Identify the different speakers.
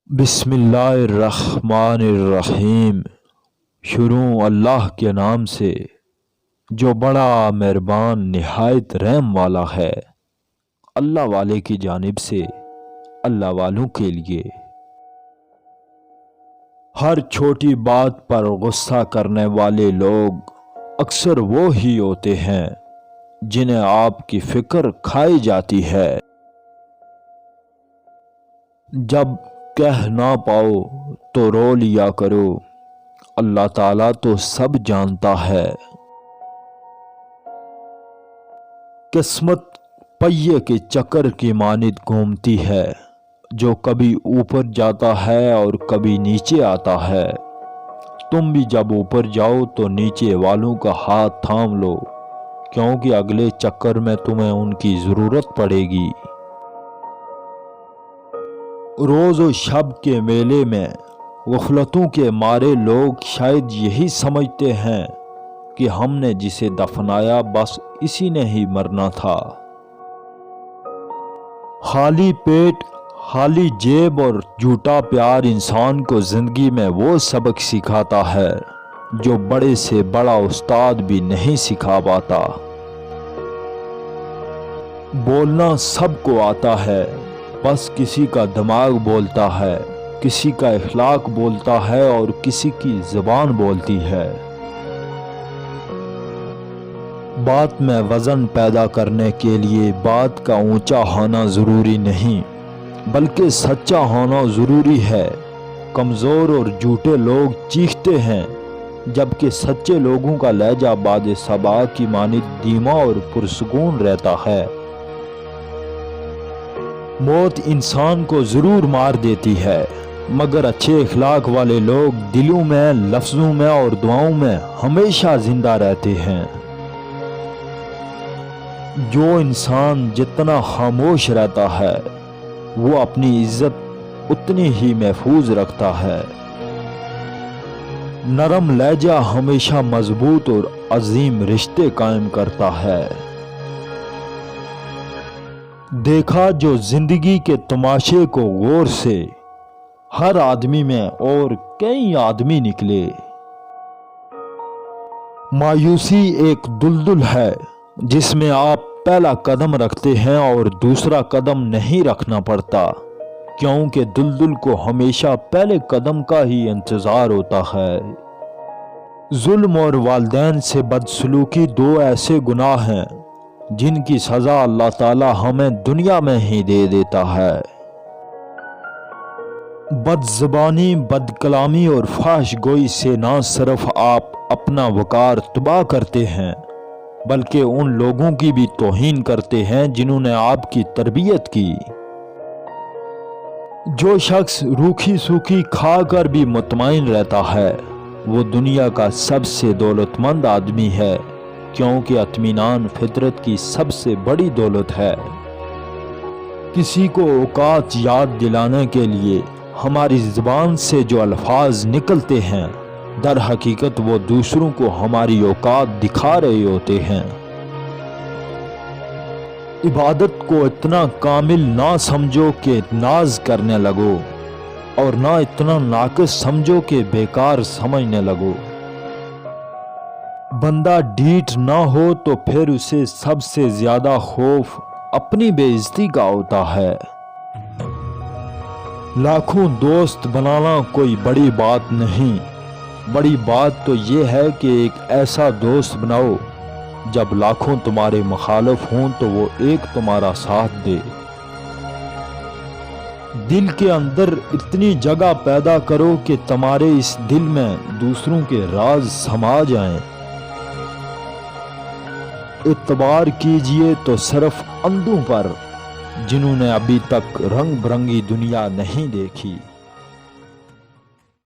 Speaker 1: بسم اللہ الرحمن الرحیم۔ شروع اللہ کے نام سے جو بڑا مہربان نہایت رحم والا ہے۔ اللہ والے کی جانب سے اللہ والوں کے لیے۔ ہر چھوٹی بات پر غصہ کرنے والے لوگ اکثر وہ ہی ہوتے ہیں جنہیں آپ کی فکر کھائی جاتی ہے۔ جب کہہ نہ پاؤ تو رو لیا کرو، اللہ تعالیٰ تو سب جانتا ہے۔ قسمت پہیے کے چکر کی مانند گھومتی ہے، جو کبھی اوپر جاتا ہے اور کبھی نیچے آتا ہے۔ تم بھی جب اوپر جاؤ تو نیچے والوں کا ہاتھ تھام لو، کیونکہ اگلے چکر میں تمہیں ان کی ضرورت پڑے گی۔ روز و شب کے میلے میں غفلتوں کے مارے لوگ شاید یہی سمجھتے ہیں کہ ہم نے جسے دفنایا بس اسی نے ہی مرنا تھا۔ خالی پیٹ، خالی جیب اور جھوٹا پیار انسان کو زندگی میں وہ سبق سکھاتا ہے جو بڑے سے بڑا استاد بھی نہیں سکھا پاتا۔ بولنا سب کو آتا ہے، بس کسی کا دماغ بولتا ہے، کسی کا اخلاق بولتا ہے اور کسی کی زبان بولتی ہے۔ بات میں وزن پیدا کرنے کے لیے بات کا اونچا ہونا ضروری نہیں، بلکہ سچا ہونا ضروری ہے۔ کمزور اور جھوٹے لوگ چیختے ہیں، جبکہ سچے لوگوں کا لہجہ باد صبا کی مانند دھیما اور پرسکون رہتا ہے۔ موت انسان کو ضرور مار دیتی ہے، مگر اچھے اخلاق والے لوگ دلوں میں، لفظوں میں اور دعاؤں میں ہمیشہ زندہ رہتے ہیں۔ جو انسان جتنا خاموش رہتا ہے وہ اپنی عزت اتنی ہی محفوظ رکھتا ہے۔ نرم لہجہ ہمیشہ مضبوط اور عظیم رشتے قائم کرتا ہے۔ دیکھا جو زندگی کے تماشے کو غور سے، ہر آدمی میں اور کئی آدمی نکلے۔ مایوسی ایک دلدل ہے جس میں آپ پہلا قدم رکھتے ہیں اور دوسرا قدم نہیں رکھنا پڑتا، کیونکہ دلدل کو ہمیشہ پہلے قدم کا ہی انتظار ہوتا ہے۔ ظلم اور والدین سے بدسلوکی دو ایسے گناہ ہیں جن کی سزا اللہ تعالی ہمیں دنیا میں ہی دے دیتا ہے۔ بد زبانی، بد کلامی اور فحش گوئی سے نہ صرف آپ اپنا وقار تباہ کرتے ہیں، بلکہ ان لوگوں کی بھی توہین کرتے ہیں جنہوں نے آپ کی تربیت کی۔ جو شخص روکھی سوکھی کھا کر بھی مطمئن رہتا ہے وہ دنیا کا سب سے دولت مند آدمی ہے، کیونکہ اطمینان فطرت کی سب سے بڑی دولت ہے۔ کسی کو اوقات یاد دلانے کے لیے ہماری زبان سے جو الفاظ نکلتے ہیں، در حقیقت وہ دوسروں کو ہماری اوقات دکھا رہے ہوتے ہیں۔ عبادت کو اتنا کامل نہ سمجھو کہ ناز کرنے لگو، اور نہ اتنا ناقص سمجھو کہ بیکار سمجھنے لگو۔ بندہ ڈھیٹ نہ ہو تو پھر اسے سب سے زیادہ خوف اپنی بے عزتی کا ہوتا ہے۔ لاکھوں دوست بنانا کوئی بڑی بات نہیں، بڑی بات تو یہ ہے کہ ایک ایسا دوست بناؤ جب لاکھوں تمہارے مخالف ہوں تو وہ ایک تمہارا ساتھ دے۔ دل کے اندر اتنی جگہ پیدا کرو کہ تمہارے اس دل میں دوسروں کے راز سما جائیں۔ اعتبار کیجئے تو صرف اندھوں پر جنہوں نے ابھی تک رنگ برنگی دنیا نہیں دیکھی۔